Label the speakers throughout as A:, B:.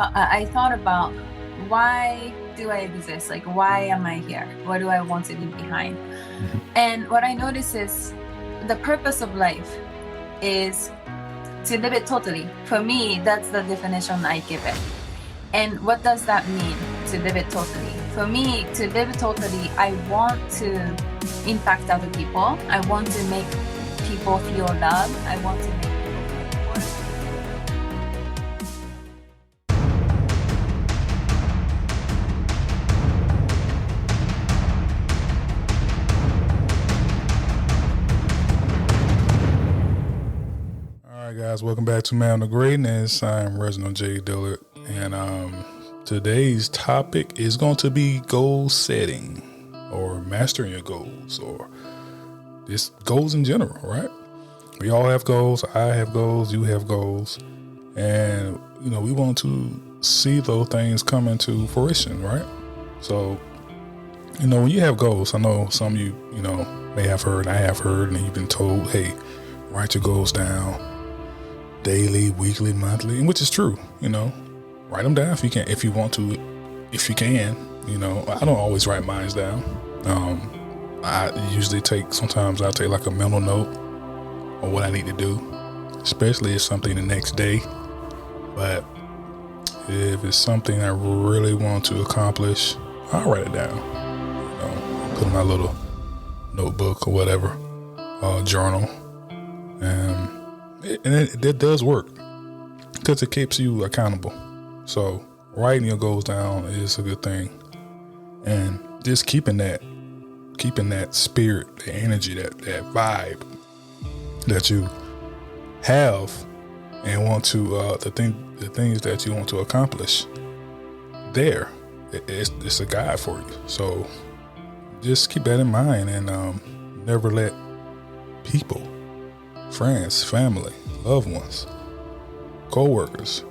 A: I thought about, why do I exist? Like, why am I here? What do I want to leave behind?
B: Mhm.
A: And what I notice is the purpose of life is to live it totally. For me, that's the definition I give it. And what does that mean, to live it totally? For me, to live it totally, I want to impact other people. I want to make people feel love. I want to make people feel important.
B: All right, guys, welcome back to Man of Greatness. I'm Reginald J. Dillard, and today's topic is going to be goal setting, or mastering your goals, or just goals in general, right? We all have goals. I have goals. You have goals, and we want to see those things come into fruition, right? So, when you have goals, I know some of you, may have heard, I have heard, and you've been told, hey, write your goals down daily, weekly, monthly, and which is true. Write them down if you can, if you want to, if you can. I don't always write mine down. I usually sometimes I'll take like a mental note on what I need to do, especially if something the next day. But if it's something I really want to accomplish, I'll write it down. Put in my little notebook or whatever, journal, and it does work because it keeps you accountable. So writing your goals down is a good thing, and just keeping that spirit, the energy, that vibe that you have and want to the things that you want to accomplish. There, it's a guide for you. So just keep that in mind, and never let people, friends, family, loved ones, co-workers,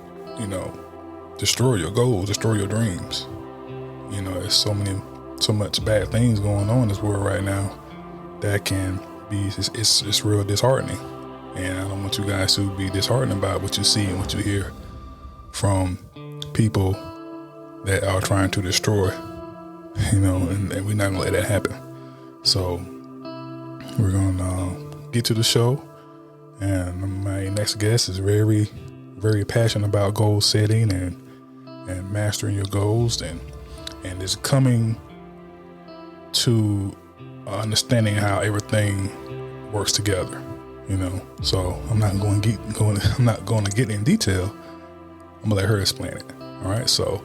B: destroy your goals, destroy your dreams. There's so much bad things going on in this world right now that can be, it's real disheartening. And I don't want you guys to be disheartened about what you see and what you hear from people that are trying to destroy, and we're not gonna let that happen. So we're gonna get to the show. And my next guest is very, very passionate about goal setting and mastering your goals, and is coming to understanding how everything works together. So I'm not going to get in detail. I'm gonna let her explain it. All right. So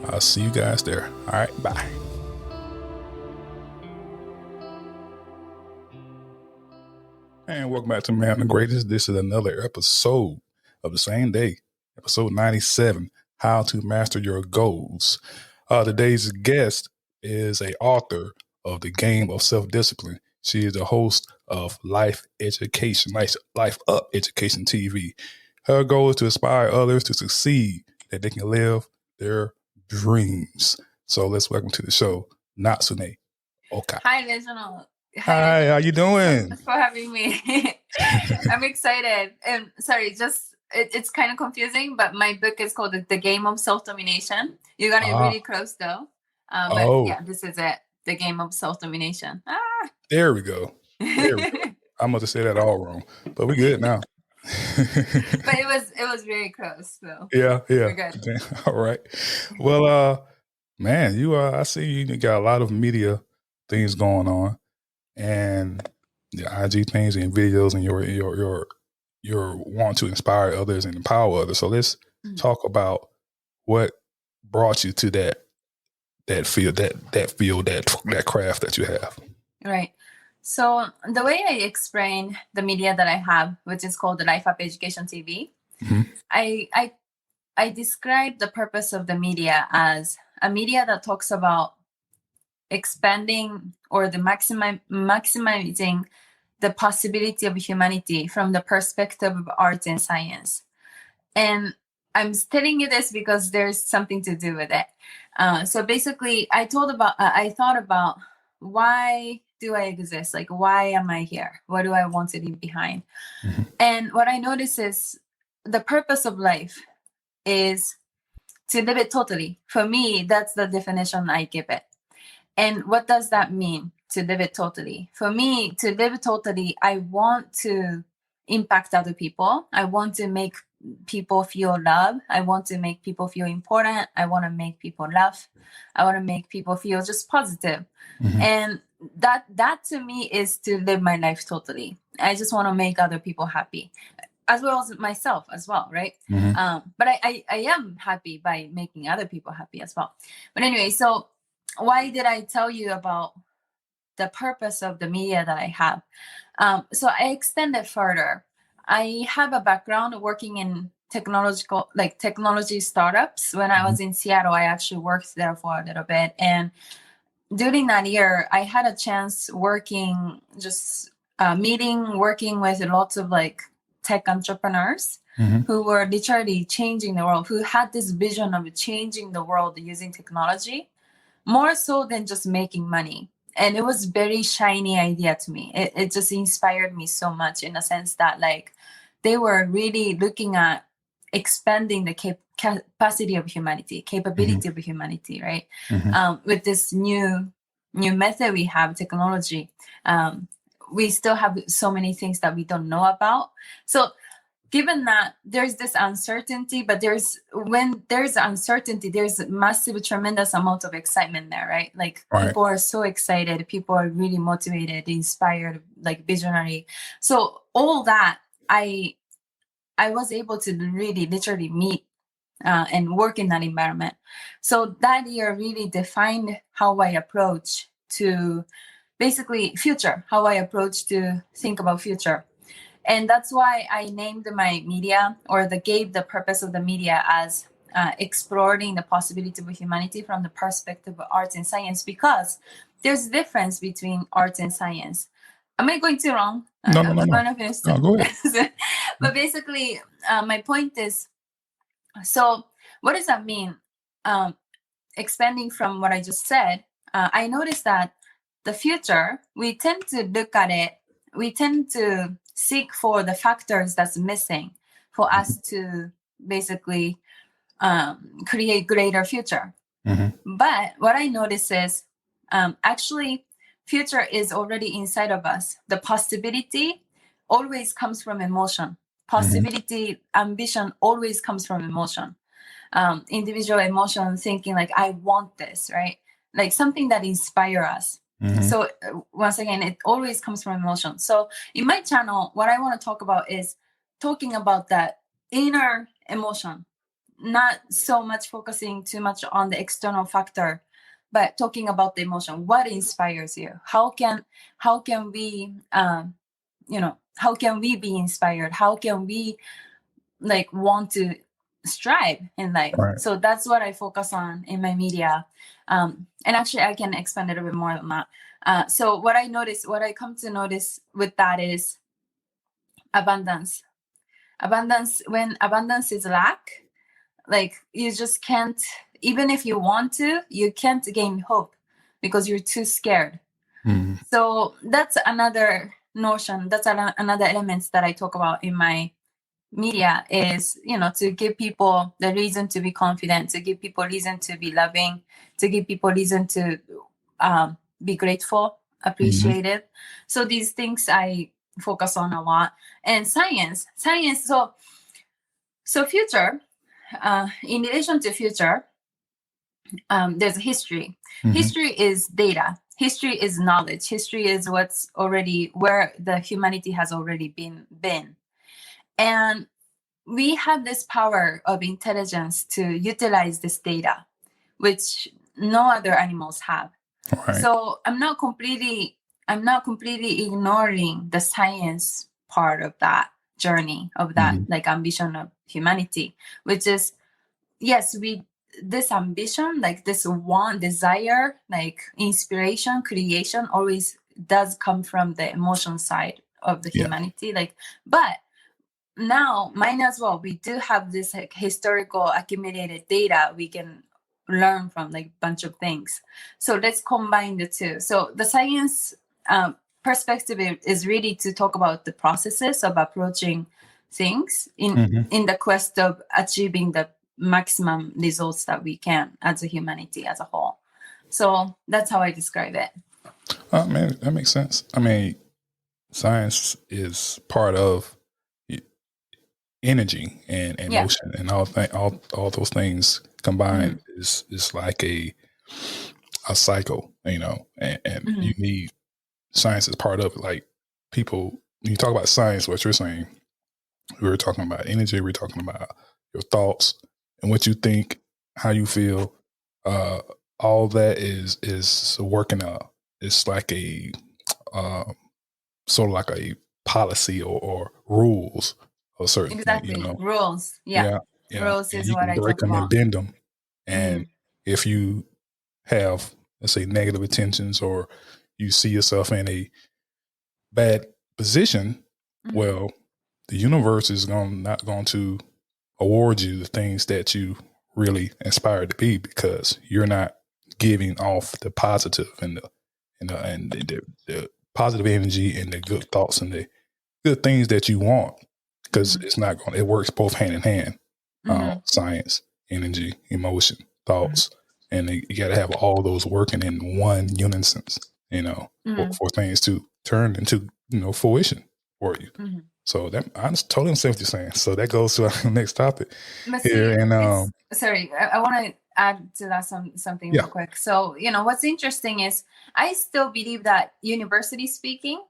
B: I'll see you guys there. All right. Bye. And welcome back to Man the Greatest. This is another episode of the same day, episode 97, How to Master Your Goals. Today's guest is an author of The Game of Self-Discipline. She is the host of LifeUpEducationTV. Her goal is to inspire others to succeed, that they can live their dreams. So let's welcome to the show, Natsune. Okay.
A: Hi, Reginald.
B: Hi, how you doing?
A: Thanks for having me. I'm excited. And sorry, it's kind of confusing, but my book is called The Game of Self-Domination. You got it really close though. But yeah, this is it. The Game of Self-Domination.
B: There we go. I must have said that all wrong, but we're good now.
A: But it was very close. So
B: yeah.
A: We're good.
B: All right. Well, man, I see you got a lot of media things going on, and the IG things and videos, and your want to inspire others and empower others. So let's talk about what brought you to that field, that craft that you have.
A: Right. So the way I explain the media that I have, which is called the LifeUpEducationTV, I describe the purpose of the media as a media that talks about expanding or the maximizing the possibility of humanity from the perspective of art and science. And I'm telling you this because there's something to do with it. So basically, I thought about, why do I exist? Like, why am I here? What do I want to leave behind? And what I notice is the purpose of life is to live it totally. For me, that's the definition I give it. And what does that mean, to live it totally? For me, to live it totally, I want to impact other people. I want to make people feel love. I want to make people feel important. I want to make people laugh. I want to make people feel just positive. And that to me is to live my life totally. I just want to make other people happy, as well as myself as well, right? But I am happy by making other people happy as well. But anyway, so why did I tell you about the purpose of the media that I have? So I extended further. I have a background working in technology startups. When I was in Seattle, I actually worked there for a little bit. And during that year, I had a chance working with lots of like tech entrepreneurs who were literally changing the world, who had this vision of changing the world using technology, more so than just making money. And it was very shiny idea to me. It just inspired me so much, in a sense that like they were really looking at expanding the capacity of humanity, capability of humanity, right? With this new method we have, technology, we still have so many things that we don't know about. So given that there's this uncertainty, but when there's uncertainty, there's massive, tremendous amount of excitement there, right? Like people are so excited, people are really motivated, inspired, like visionary. So all that I was able to really literally meet and work in that environment. So that year really defined how I approach to basically future, how I approach to think about future. And that's why I named my media, or gave the purpose of the media as exploring the possibility of humanity from the perspective of arts and science, because there's a difference between arts and science. Am I going too wrong?
B: No. Go ahead.
A: But basically, my point is, so what does that mean? Expanding from what I just said, I noticed that the future, we tend to look at it, we tend to seek for the factors that's missing for us to basically create greater future. But what I notice is actually future is already inside of us. The possibility always comes from emotion. Possibility, ambition always comes from emotion. Individual emotion, thinking like, I want this, right? Like something that inspires us. So once again, it always comes from emotion. So in my channel, what I want to talk about is talking about that inner emotion, not so much focusing too much on the external factor, but talking about the emotion. What inspires you? How can we, how can we be inspired? How can we like want to strive in life? So that's what I focus on in my media. And actually I can expand it a bit more than that. So what I come to notice with that is abundance. When abundance is lack, like you just can't, even if you want to, you can't gain hope because you're too scared. So that's another notion, that's another element that I talk about in my media, is to give people the reason to be confident, to give people reason to be loving, to give people reason to be grateful, appreciative. So these things I focus on a lot. And science. So future, in relation to future, there's a history. History is data. History is knowledge. History is what's already where the humanity has already been. And we have this power of intelligence to utilize this data, which no other animals have. So I'm not completely ignoring the science part of that journey, of that like ambition of humanity, which is, yes, this ambition, like this one desire, like inspiration, creation, always does come from the emotion side of the humanity. Like, but now mine as well, we do have this like historical accumulated data we can learn from, like bunch of things. So let's combine the two. So the science perspective is really to talk about the processes of approaching things in the quest of achieving the maximum results that we can as a humanity as a whole. So that's how I describe it.
B: Man, that makes sense. I mean, science is part of energy and motion, and all those things combined is like a cycle, you know, and you need science as part of it. Like people, when you talk about science, what you're saying, we were talking about energy, we're talking about your thoughts and what you think, how you feel. All that is working out. It's like a sort of like a policy or rules or certain
A: exactly
B: thing, you know.
A: Rules. Yeah. Rules
B: and
A: is
B: you
A: what
B: can
A: I
B: break
A: talk
B: them
A: about.
B: and bend them. And if you have, let's say, negative intentions, or you see yourself in a bad position, well, the universe is not going to award you the things that you really inspired to be, because you're not giving off the positive and the positive energy and the good thoughts and the good things that you want, because it's not going. It works both hand in hand. Science, energy, emotion, thoughts, and you got to have all those working in one unison, you know, for things to turn into, you know, fruition for you. So that I just totally understand what you're saying. So that goes to our next topic here. And
A: sorry, I want to add to that something real quick. So, you know, what's interesting is I still believe that, university speaking,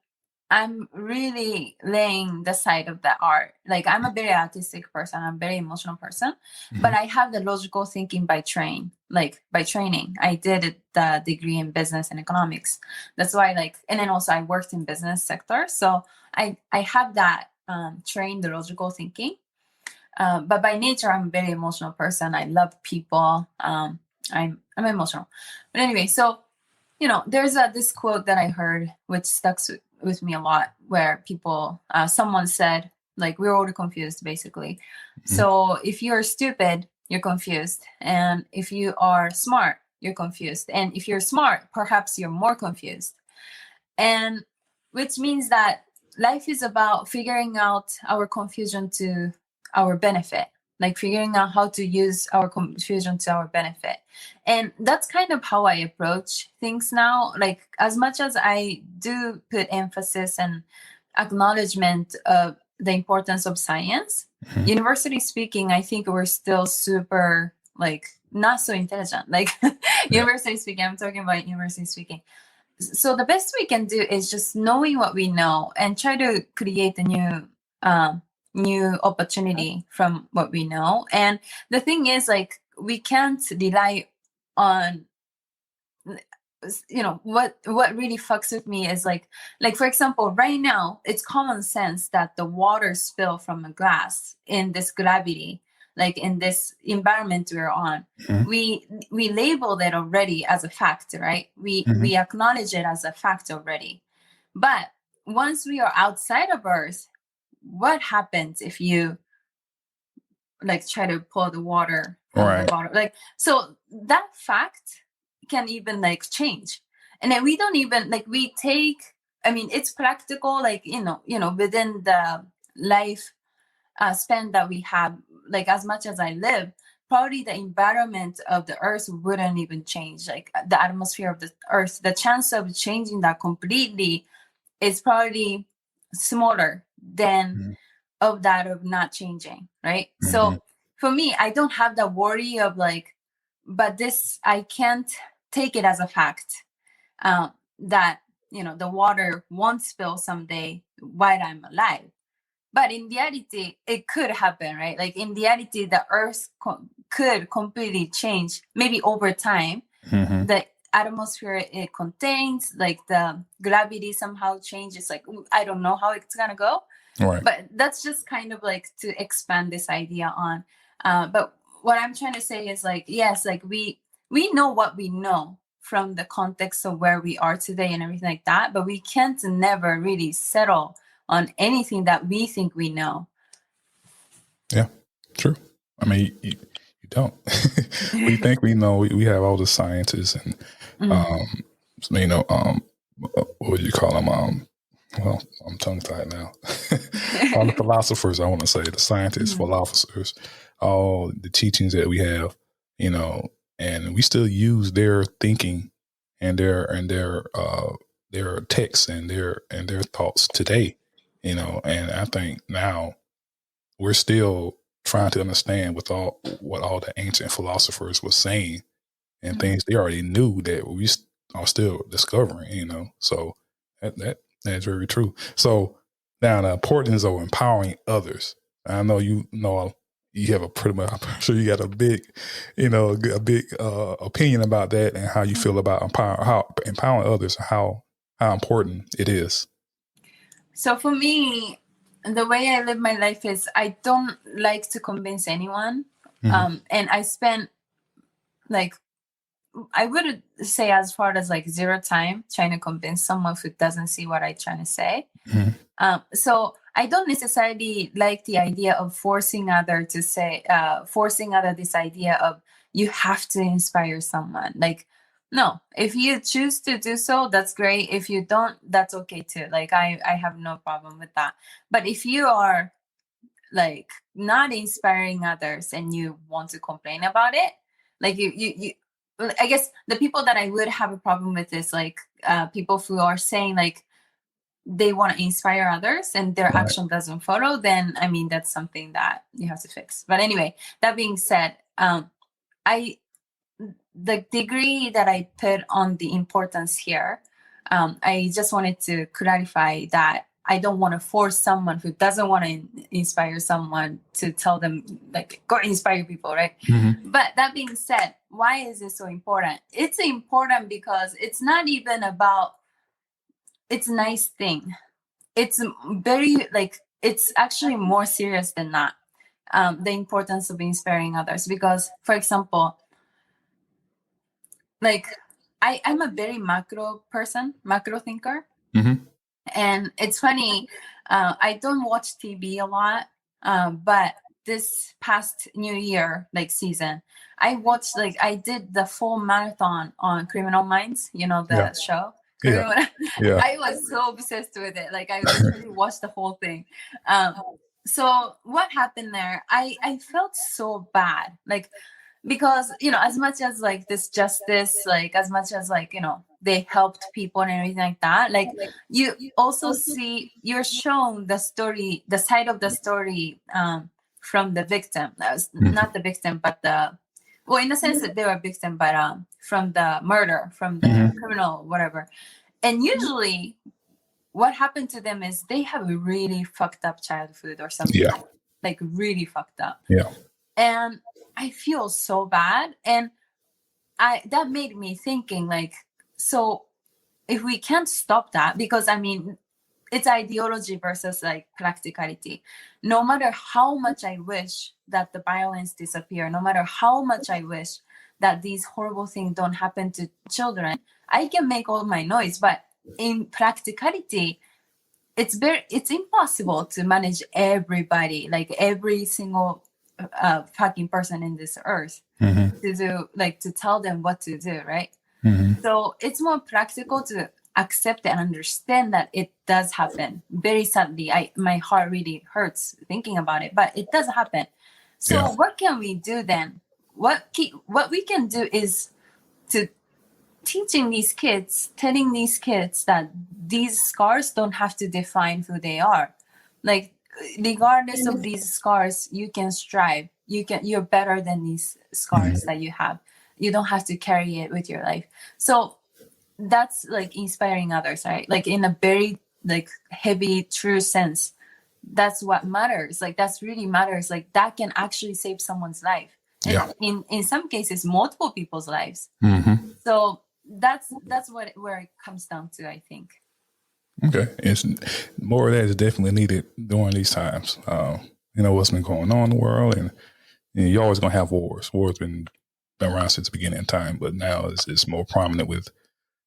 A: I'm really laying the side of the art. Like, I'm a very artistic person. I'm a very emotional person, but I have the logical thinking by training. I did the degree in business and economics. That's why, and then also I worked in business sector. So I have that trained the logical thinking. But by nature, I'm a very emotional person. I love people. I'm emotional. But anyway, so, you know, there's this quote that I heard, which stuck with me a lot, where someone said, like, we're all confused, basically. So if you're stupid, you're confused. And if you are smart, you're confused. And if you're smart, perhaps you're more confused. And which means that life is about figuring out our confusion to our benefit, like figuring out how to use our confusion to our benefit. And that's kind of how I approach things now. Like, as much as I do put emphasis and acknowledgement of the importance of science, university speaking, I think we're still super, like, not so intelligent. Like, university speaking, I'm talking about university speaking. So the best we can do is just knowing what we know and try to create a new opportunity from what we know. And the thing is, like, we can't rely on, you know, what really fucks with me is like for example, right now it's common sense that the water spill from a glass in this gravity, like in this environment we're on, we labeled it already as a fact, right? We acknowledge it as a fact already. But once we are outside of Earth, what happens if you, like, try to pull the water from the bottom? Like, so that fact can even, like, change. And then we don't even, like, we take, I mean, it's practical, like, you know, within the life span that we have, like, as much as I live, probably the environment of the Earth wouldn't even change. Like, the atmosphere of the Earth, the chance of changing that completely is probably smaller than of that of not changing, right? So for me, I don't have the worry of, like, but this, I can't take it as a fact that, you know, the water won't spill someday while I'm alive. But in reality, it could happen, right? Like, in reality, the Earth could completely change, maybe over time. The atmosphere it contains, like, the gravity somehow changes. Like, I don't know how it's gonna go, but that's just kind of like to expand this idea on. But what I'm trying to say is, like, yes, like, we know what we know from the context of where we are today and everything like that, but we can't never really settle on anything that we think we know.
B: Yeah, true. I mean, you don't. We think we know. We have all the scientists and, you know, what would you call them? Well, I'm tongue tied now. All the philosophers, I want to say, the scientists, philosophers, all the teachings that we have, and we still use their thinking and their texts and their thoughts today, and I think now we're still trying to understand what all the ancient philosophers were saying and things they already knew that we are still discovering, so that's very true. So now the importance of empowering others. I know you have a pretty much, I'm sure you got a big, opinion about that and how you feel about empowering others, how important it is.
A: So for me, the way I live my life is I don't like to convince anyone. And I spend I would say as far as zero time trying to convince someone who doesn't see what I'm trying to say. So I don't necessarily like the idea of forcing other this idea of you have to inspire someone. No, if you choose to do so, that's great. If you don't, that's okay too. I have no problem with that. But if you are not inspiring others and you want to complain about it, you I guess the people that I would have a problem with is people who are saying they want to inspire others and their action doesn't follow, then I mean that's something that you have to fix. But anyway, that being said, the degree that I put on the importance here, I just wanted to clarify that I don't want to force someone who doesn't want to inspire someone to tell them go inspire people, right? But that being said, why is it so important? It's important because it's not even about it's a nice thing. It's very it's actually more serious than that. The importance of inspiring others, because for example, I'm a very macro thinker. And it's funny, I don't watch TV a lot, but this past New Year season, I watched I did the full marathon on Criminal Minds, the show.
B: Yeah.
A: I was so obsessed with it. I literally watched the whole thing. So what happened there? I felt so bad, because as much as this justice, as much as they helped people and everything like that, you also see, you're shown the side of the story from the victim. That was not the victim, but in the sense that they were a victim, but from the murder, from the criminal, whatever. And usually what happened to them is they have a really fucked up childhood or something. Really fucked up. And I feel so bad. And that made me thinking so if we can't stop that, because I mean, it's ideology versus practicality. No matter how much I wish that the violence disappear, no matter how much I wish that these horrible things don't happen to children, I can make all my noise, but in practicality, it's impossible to manage everybody, every single fucking person in this earth to do to tell them what to do, right? So it's more practical to accept and understand that it does happen. Very sadly, my heart really hurts thinking about it, but it does happen. So what can we do then? What we can do is to telling these kids that these scars don't have to define who they are. Regardless of these scars, you can strive. You're better than these scars that you have. You don't have to carry it with your life. So that's inspiring others, right? In a very heavy, true sense. That's what matters. That's really matters. That can actually save someone's life. And in some cases, multiple people's lives. So that's where it comes down to, I think.
B: Okay, it's more of that is definitely needed during these times. What's been going on in the world, and you're always gonna have wars. Wars been around since the beginning of time, but now it's more prominent with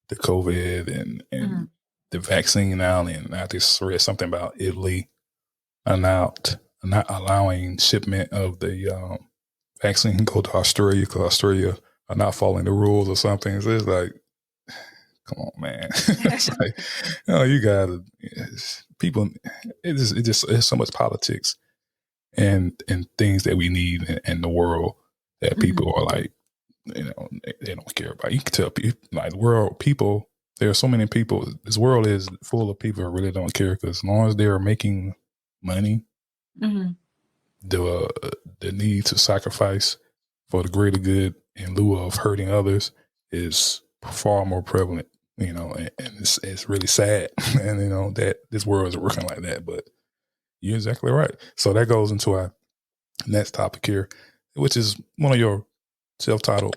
B: the COVID and the vaccine now. And I just read something about Italy not allowing shipment of the vaccine go to Australia because Australia are not following the rules or something. So it's come on, man. It's you gotta people. It's so much politics and things that we need in the world that people are like, they don't care about. You can tell people, like, the world, people, there are so many people. This world is full of people who really don't care, because as long as they are making money, the need to sacrifice for the greater good in lieu of hurting others is far more prevalent, and it's really sad, and that this world is working like that. But you're exactly right. So that goes into our next topic here, which is one of your self-titled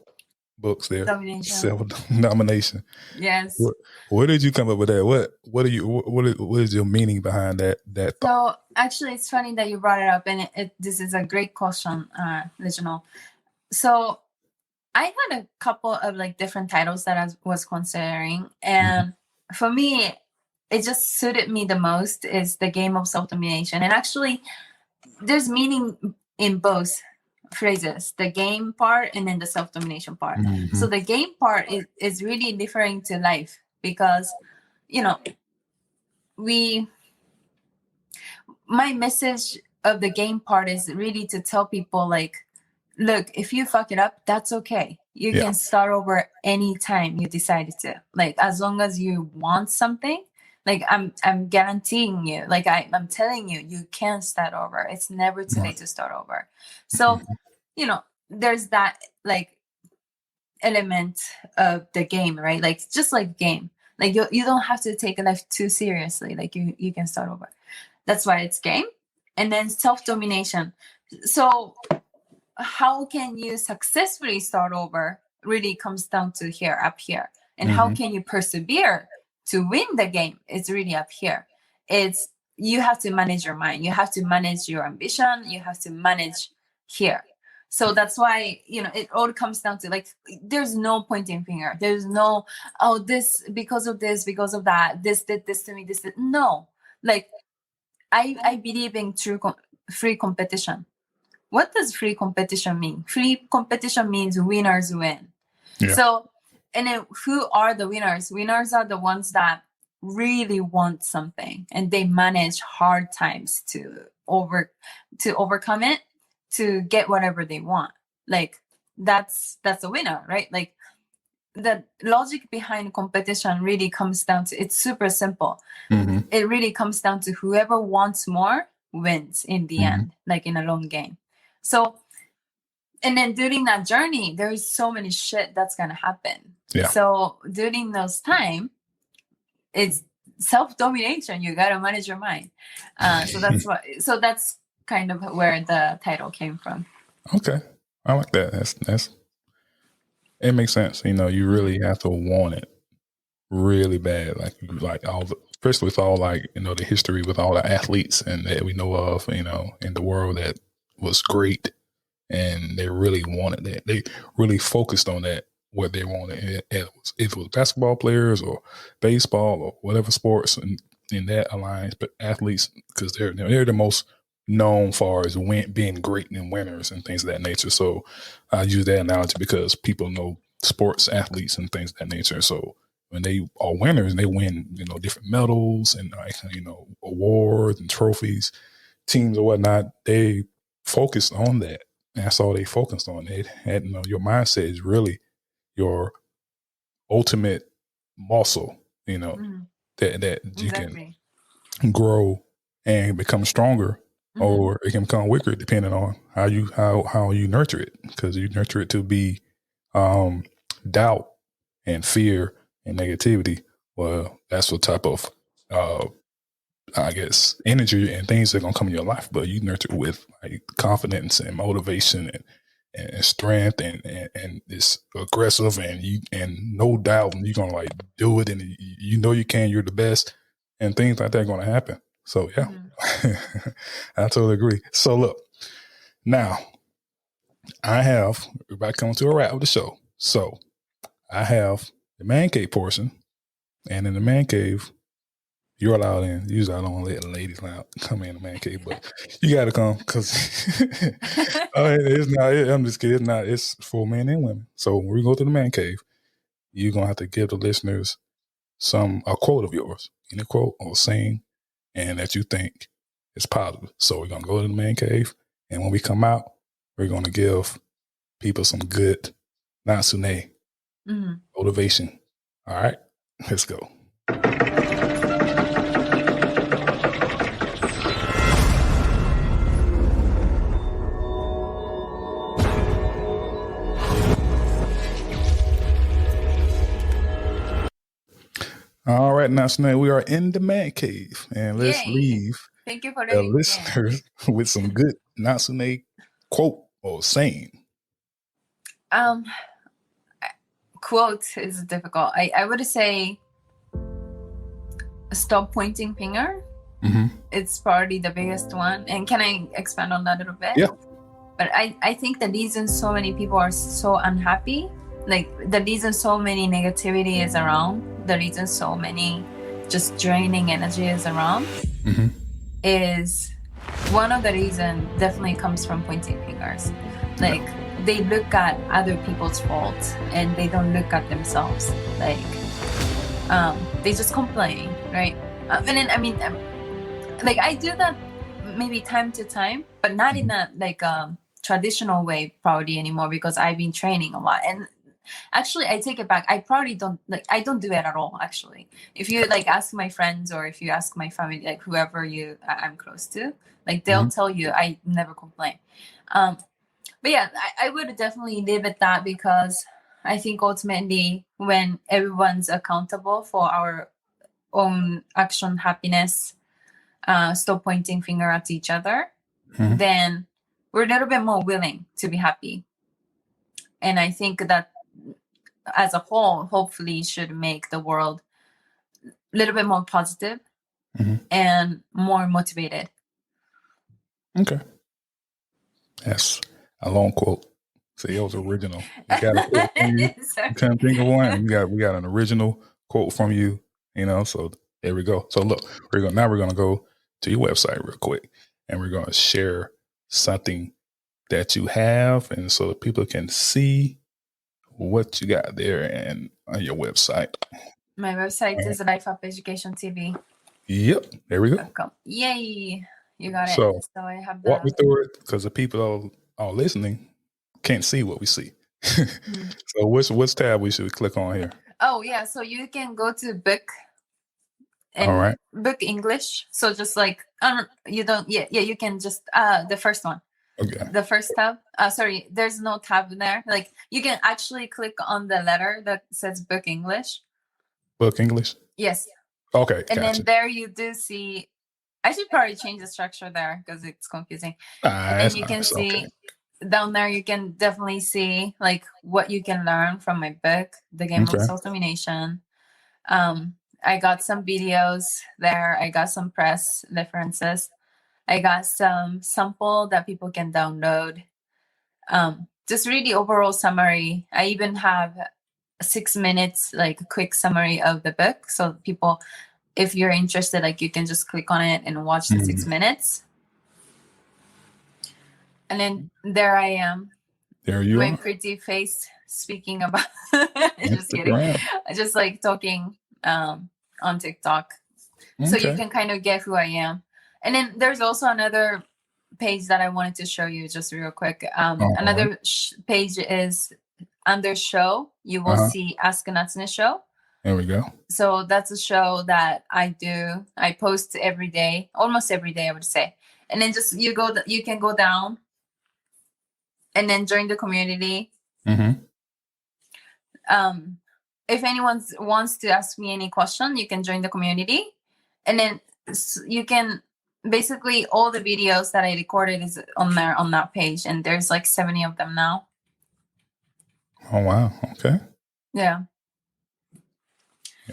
B: books there, self-nomination.
A: Yes.
B: Where did you come up with that? What is your meaning behind that?
A: So actually, it's funny that you brought it up, and this is a great question, Reginald. So I had a couple of like different titles that I was considering, and for me, it just suited me the most is the game of self-domination. And actually, there's meaning in both phrases, the game part and then the self-domination part. So the game part is really referring to life, because my message of the game part is really to tell people, like, look, if you fuck it up, that's okay. You can start over anytime you decided to. Like, as long as you want something, like I'm guaranteeing you, like I'm telling you, you can start over. It's never too late to start over. So, there's that like element of the game, right? Like, just like game, like you don't have to take life too seriously. Like you can start over. That's why it's game. And then self-domination. So how can you successfully start over really comes down to up here. And how can you persevere to win the game? It's really up here. It's, you have to manage your mind. You have to manage your ambition. You have to manage here. So that's why, it all comes down to, like, there's no pointing finger. There's no, this, because of this, because of that, this did this to me, this did. No. Like, I believe in free competition. What does free competition mean? Free competition means winners win. Yeah. So, and then who are the winners? Winners are the ones that really want something and they manage hard times to overcome it, to get whatever they want. Like, that's a winner, right? Like, the logic behind competition really comes down to, it's super simple. It really comes down to whoever wants more wins in the end, like in a long game. So, and then during that journey, there is so many shit that's going to happen. Yeah. So during those time, it's self-domination. You got to manage your mind. So that's kind of where the title came from.
B: Okay. I like that. It makes sense. You really have to want it really bad. Like especially with all, like, the history with all the athletes and that we know of, in the world that was great, and they really wanted that. They really focused on that, what they wanted. If it was basketball players or baseball or whatever sports in that alliance, but athletes, because they're the most known for as being great and winners and things of that nature. So I use that analogy because people know sports athletes and things of that nature. So when they are winners and they win, different medals and awards and trophies, teams or whatnot, they focus on that. That's all they focused on. It had, your mindset is really your ultimate muscle, that you can grow and become stronger, or it can become weaker depending on how you nurture it. Because you nurture it to be doubt and fear and negativity. Well, that's what type of energy and things that are gonna come in your life. But you nurture it with like confidence and motivation and strength and this aggressive and no doubt you're gonna like do it, and you can, you're the best, and things like that are gonna happen. So yeah, I totally agree. So look, now we're about to come to a wrap of the show. So I have the man cave portion, and in the man cave, you're allowed in. Usually I don't let ladies come in the man cave, but you got to come because it's not. I'm just kidding. It's not. It's for men and women. So when we go to the man cave, you're gonna have to give the listeners a quote of yours, any quote or saying, and that you think is positive. So we're gonna go to the man cave, And when we come out, we're going to give people some good Natsune motivation. All right, let's go. All right, Natsune, we are in the man cave, and let's leave
A: Thank you for
B: the listeners with some good Natsune quote or saying.
A: Quote is difficult. I would say stop pointing finger. It's probably the biggest one. And can I expand on that a little bit?
B: Yeah.
A: But I think the reason so many people are so unhappy, like the reason so many negativity is around, the reason so many just draining energy is around, is one of the reason definitely comes from pointing fingers. Like they look at other people's faults and they don't look at themselves. Like they just complain, right? And then like I do that maybe time to time, but not in a like traditional way probably anymore, because I've been training a lot. And actually I take it back, I probably don't I don't do it at all. Actually, if you like ask my friends or if you ask my family, like whoever I'm close to, like they'll tell you I never complain. But yeah, I would definitely leave it that, because I think ultimately when everyone's accountable for our own action, happiness, stop pointing finger at each other, then we're a little bit more willing to be happy. And I think that as a whole, hopefully should make the world a little bit more positive and more motivated. Okay.
B: That's a long quote. See, it was original. You got a quote from you. You can't think of one. We got an original quote from you, so there we go. So look, we're going to go to your website real quick, and we're going to share something that you have, and so that people can see what you got there and on your website.
A: My website is LifeUpEducationTV.
B: Yep, there we go.
A: Yay, you got it.
B: So
A: I have
B: walk me through it, because the people are listening can't see what we see. So which tab we should click on here?
A: Oh yeah, so you can go to book and
B: all right,
A: book English. So just like you can just the first one. Okay. The first tab. Sorry, there's no tab there. Like you can actually click on the letter that says book English.
B: Book English?
A: Yes.
B: Okay.
A: And then there you do see, I should probably change the structure there because it's confusing. And then you can see down there, you can definitely see like what you can learn from my book, The Game of Self-Domination. I got some videos there. I got some press references. I got some sample that people can download. Just read the overall summary. I even have 6 minutes, like a quick summary of the book. So people, if you're interested, like you can just click on it and watch the 6 minutes. And then there I am.
B: There you
A: my
B: are.
A: Pretty face speaking about, just kidding. Just like talking on TikTok. Okay. So you can kind of get who I am. And then there's also another page that I wanted to show you just real quick. Another page is under show. You will see ASK Natsune Show.
B: There we go.
A: So that's a show that I do. I post every day, almost every day, I would say. And then just you can go down and then join the community. If anyone wants to ask me any question, you can join the community. And then you can basically all the videos that I recorded is on there on that page, and there's like 70 of them now.
B: Oh wow! Okay.
A: Yeah.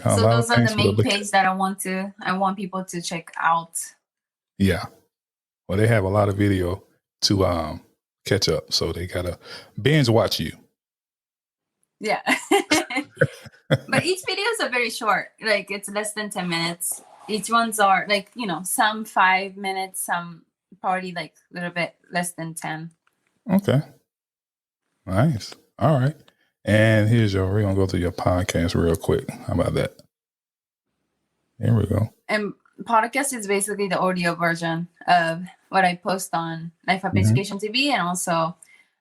A: So those are the main page that I want people to check out.
B: Yeah. Well, they have a lot of video to catch up, so they gotta binge watch you.
A: Yeah. But each videos are very short. Like it's less than 10 minutes. Each ones are like, some 5 minutes, some probably like a little bit less than 10.
B: Okay. Nice. All right. And we're going to go through your podcast real quick. How about that? There we go.
A: And podcast is basically the audio version of what I post on LifeUpEducationTV, and also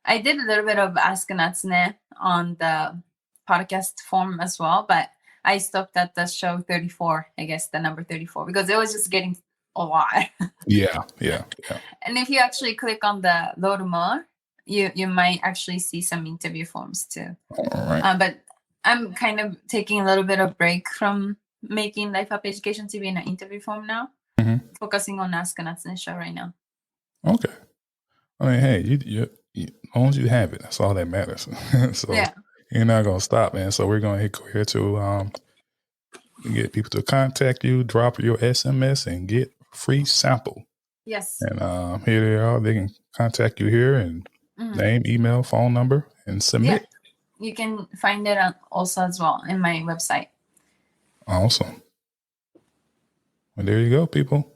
A: I did a little bit of Ask Natsune on the podcast form as well, but I stopped at the show 34, I guess the number 34, because it was just getting a lot.
B: Yeah.
A: And if you actually click on the load more, you might actually see some interview forms too.
B: All right.
A: But I'm kind of taking a little bit of break from making Life Up Education TV in an interview form now, focusing on Ask Natsune Show right now.
B: Okay. I mean, hey, you as long as you have it, that's all that matters. So
A: Yeah.
B: you're not gonna stop, man. So we're gonna go here to get people to contact you, drop your SMS, and get free sample.
A: Yes.
B: And here they are. They can contact you here and name, email, phone number, and submit.
A: Yeah. You can find it also as well in my website.
B: Awesome. Well, there you go, people.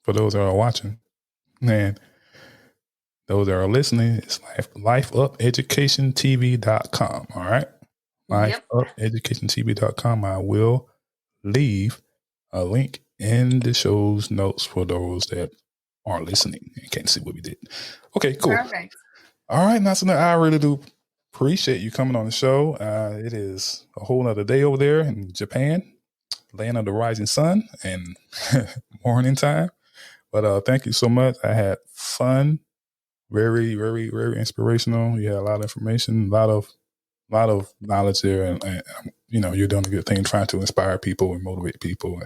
B: For those that are watching, and those that are listening, it's LifeUpEducationTV.com. All right. LifeUpEducationTV.com. I will leave a link in the show's notes for those that are listening and can't see what we did. Okay, cool.
A: Perfect.
B: All right, Natsune, I really do appreciate you coming on the show. It is a whole nother day over there in Japan, land of the rising sun and morning time. But thank you so much. I had fun. Very, very, very inspirational. You had a lot of information, a lot of knowledge there, and you're doing a good thing, trying to inspire people and motivate people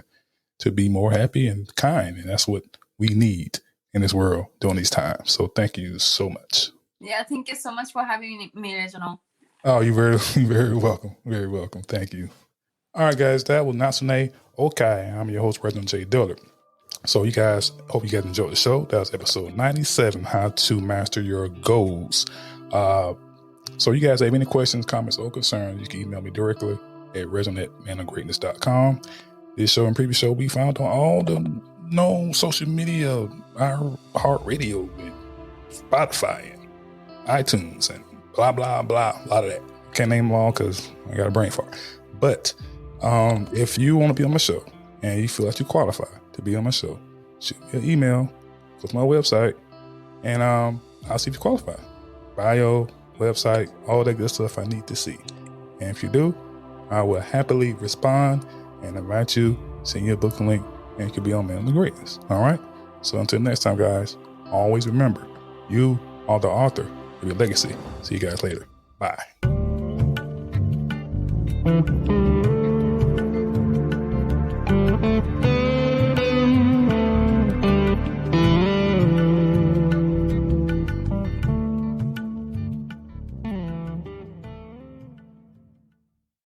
B: to be more happy and kind, and that's what we need in this world during these times. So thank you so much.
A: Yeah, thank you so much for having me, Reginald.
B: Oh, you're very, very welcome. Very welcome. Thank you. All right, guys, that was Natsune Okai. I'm your host, Reginald J. Dillard. So you guys, hope you guys enjoyed the show. That was episode 97, How to Master Your Goals. So you guys have any questions, comments, or concerns, you can email me directly at reginald@manofgreatness.com. This show and previous show will be found on all the known social media, our heart radio, and Spotify, and iTunes, and blah, blah, blah. A lot of that. Can't name them all because I got a brain fart. But if you want to be on my show and you feel like you qualify to be on my show, shoot me an email, go to my website, and I'll see if you qualify. Bio, website, all that good stuff I need to see. And if you do, I will happily respond and invite you, send you a booking link, and you can be on Man of Greatness. All right? So until next time, guys, always remember, you are the author of your legacy. See you guys later. Bye.